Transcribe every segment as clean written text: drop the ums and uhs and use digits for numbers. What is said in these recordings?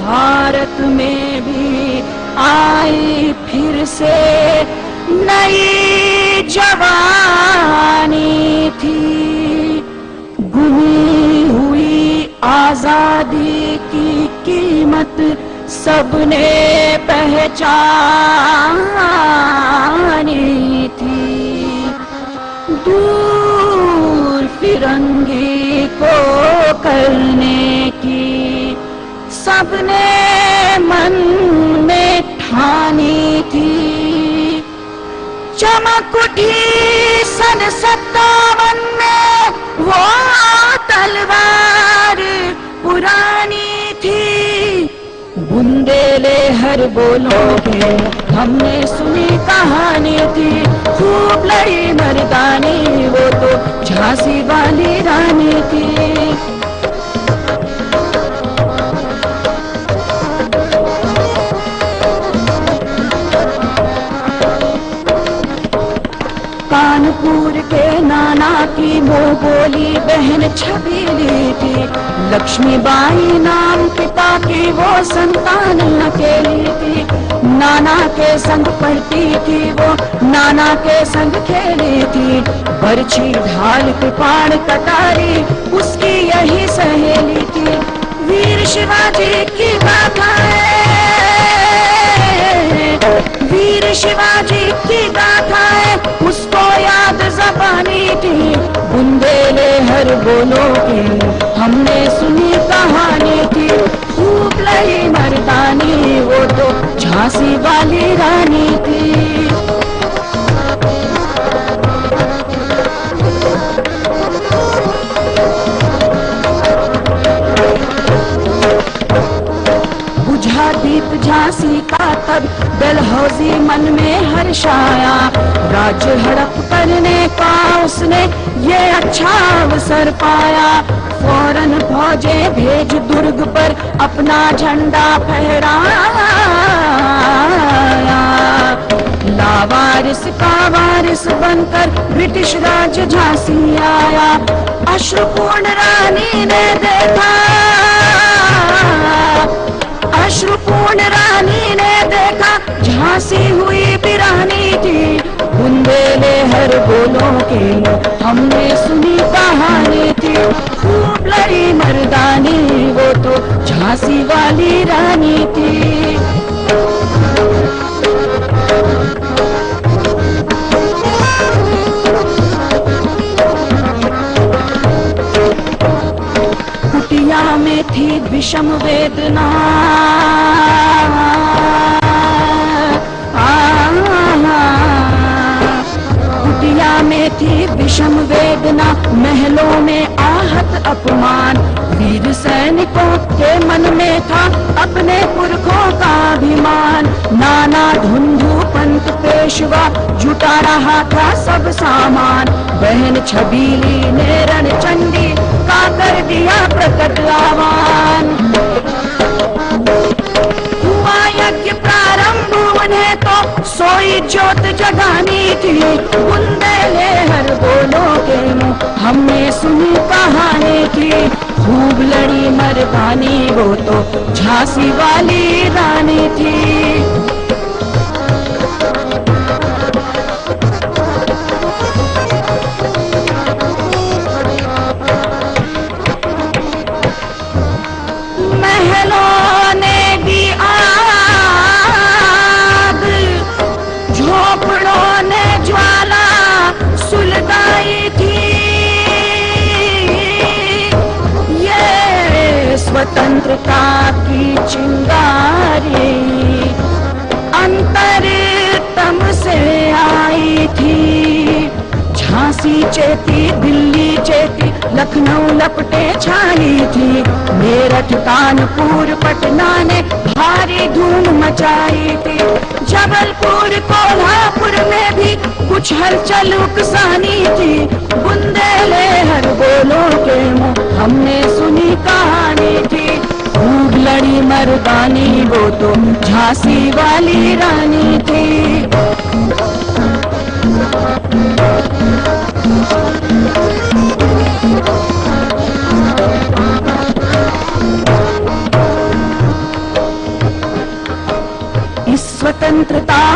भारत में भी आई फिर से नई जवानी थी। गुमी हुई आजादी की कीमत सबने पहचानी थी। दूर फिरंगी को करने की सबने मन में ठानी थी। चमक उठी सन 57 में वो तलवार पुरानी थी। बुंदेले हर बोलों के हमने सुनी कहानी थी। खूब लड़ी मर्दानी वो तो झांसी वाली रानी थी। कानपुर के नाना की मोह बोली बहन छबीली थी। लक्ष्मीबाई नाम पिता की वो संतान अकेली थी। नाना के संग पढ़ती थी वो, नाना के संग खेली थी। बरछी ढाल कृपाण कटारी उसकी यही सहेली थी। वीर शिवाजी की गाथाएं, वीर शिवाजी की गाथाएं उसको याद ज़बानी थी। बुंदेले हर बोलों की हमने सुनी कहानी थी। खूब लड़ी मर्दानी वो तो झांसी वाली रानी थी। बुझा दीप झांसी का तब डलहौजी मन में हर्ष आया। राज्य हड़प करने का उसने ये अच्छा अवसर पाया। फौरन फौजें भेज दुर्ग पर अपना झंडा फहराया। लावारिस का वारिस बनकर ब्रिटिश राज झांसी आया। अश्रुपूर्ण रानी ने देखा, अश्रुपूर्ण रानी ने देखा झांसी हुई वीरानी थी। बुंदेले हर बोलों की हमने सुनी कहानी थी। खूब लड़ी मर्दानी वो तो झांसी वाली रानी थी। कुटिया में थी विषम वेदना, कुटिया में थी विषम वेदना। महलों में आहत अपमान। वीर सैनिकों के मन में था अपने पुरखों का अभिमान। नाना धुंधु पंत पेशवा जुटा रहा था सब सामान। बहन छबीली ने रणचंडी का कर दिया प्रकट आह्वान। हुआ यज्ञ प्रारंभ उन्हें तो सोई ज्योत जगानी थी। बुंदेले हर बोलों के मुँह हमने सुनी कहानी थी। खूब लड़ी मर्दानी वो तो झांसी वाली रानी थी। महलों ने दी आग, झोपड़ों ने ज्वाला सुलगाई थी। ये स्वतंत्रता की चिंगारी अंतरतम से आई थी। झांसी चेती, दिल्ली चेती, लखनऊ लपटे छाई थी। मेरठ कानपुर पटना ने भारी धूम मचाई थी। जबलपुर कोल्हापुर में भी कुछ हलचल उकसानी थी। बुंदेले हर बोलों के मुँह हमने सुनी कहानी थी। खूब लड़ी मर्दानी वो तो झांसी वाली रानी थी।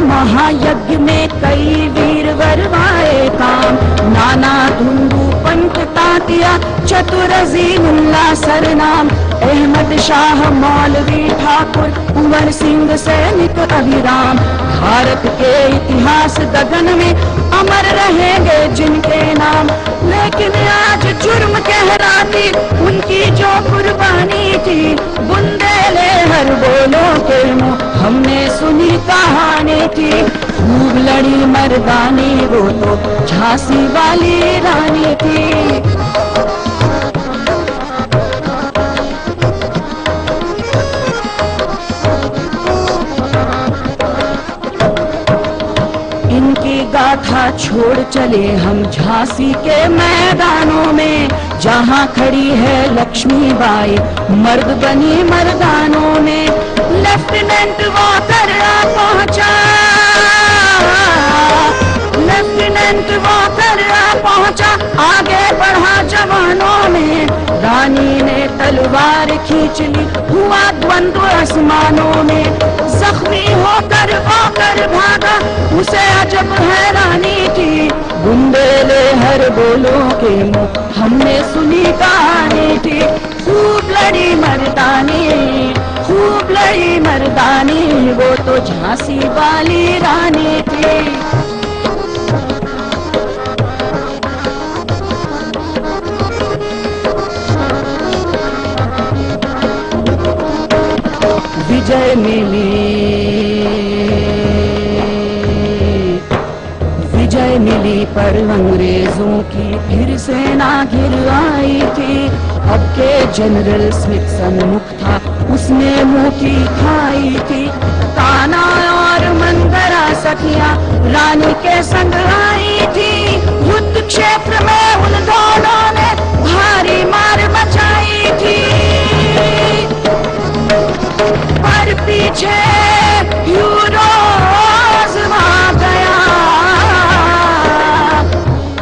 महायज्ञ में कई वीर वरवाए काम। नाना धुंधु पंथ तातिया चतुर अजीमुल्ला सरनाम। अहमद शाह मौलवी ठाकुर कुंवर सिंह सैनिक अभिराम। भारत के इतिहास गगन में अमर रहेंगे जिनके नाम। लेकिन आज जुर्म कहलाती उनकी जो कुर्बानी थी। बुंदेले हर बोलो के मुँह हमने सुनी कहानी थी। खूब लड़ी मर्दानी वो तो झांसी वाली रानी थी। इनकी गाथा छोड़ चले हम झांसी के मैदानों में। जहाँ खड़ी है लक्ष्मीबाई मर्द बनी मर्दानों में। लेफ्टिनेंट वॉकर आ पहुँचा, लेफ्टिनेंट वॉकर आ पहुँचा, आगे बढ़ा जवानों में। रानी ने तलवार खींच ली, हुआ द्वंद्व आसमानों में। जख्मी होकर वॉकर भागा, उसे अजब हैरानी थी। बुंदेले हर बोलों के मुँह हमने सुनी कहानी थी। खूब लड़ी मर्दानी, खूब लड़ी मर्दानी, वो तो झांसी वाली रानी थी। विजय मिली पर अंग्रेजों की फिर सेना घिर आई थी। अब के जनरल स्मिथ सन्मुख था, उसने मुंह की खाई थी। कान्हा और मंगरा सखियां रानी के संग आई थी। युद्ध क्षेत्र में उन दोनों ने भारी मार मचाई थी। पर पीछे यूरोज वहां गया,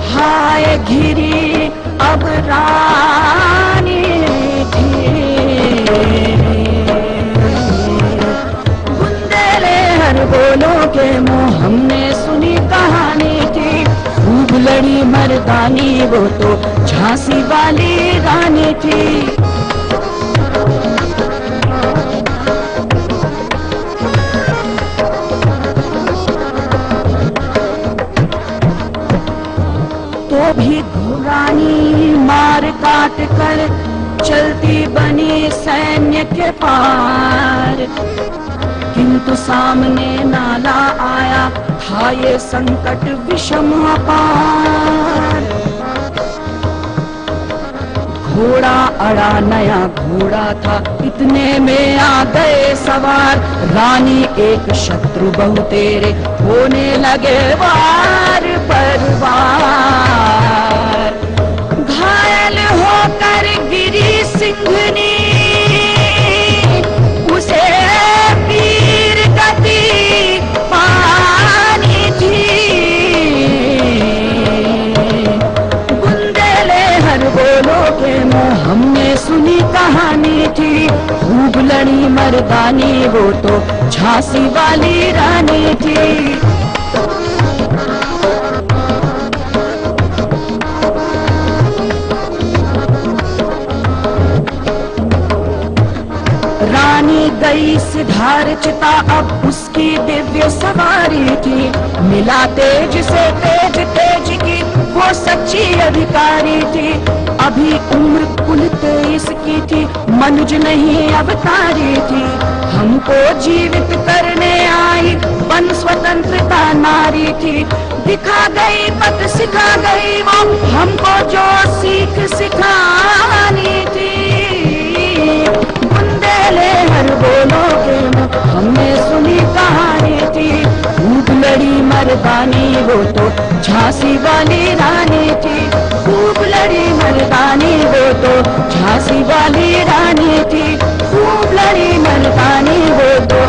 हाय घिरी अब रानी थी। बुंदेले हर बोलों के मुँह हमने सुनी कहानी थी। खूब लड़ी मर्दानी, वो तो झांसी वाली रानी थी। तो भी घुरानी मार काट कर चलती बनी सैन्य के पार। किंतु सामने नाला आया था ये संकट विषम अपार। घोड़ा अड़ा नया घोड़ा था, इतने में आ गए सवार। रानी एक शत्रु बहु तेरे होने लगे वार पर वार। घायल होकर गिरी सिंघनी, उसे वीर गति पानी थी। बुंदेले हर बोलो के मुँह हमने सुनी कहानी थी। खूब लड़ी मर्दानी, वो तो झांसी वाली रानी थी। रानी गई सिधार चिता, अब उसकी दिव्य सवारी थी। मिला तेज से तेज तेज की, वो सच्ची अधिकारी थी। अभी उम्र कुल 23 की थी, मनुज नहीं अवतारी थी। हमको जीवित करने आई बन स्वतंत्रता नारी थी। दिखा गई पथ सिखा गई वो हमको जो सीख सिखानी थी। बुंदेले हर बोलो के मुँह हमने सुनी कहानी थी। खूब लड़ी मर्दानी, वो तो झांसी वाली रानी थी। खूब लड़ी मर्दानी, वो तो झांसी वाली रानी थी। खूब लड़ी मर्दानी, वो तो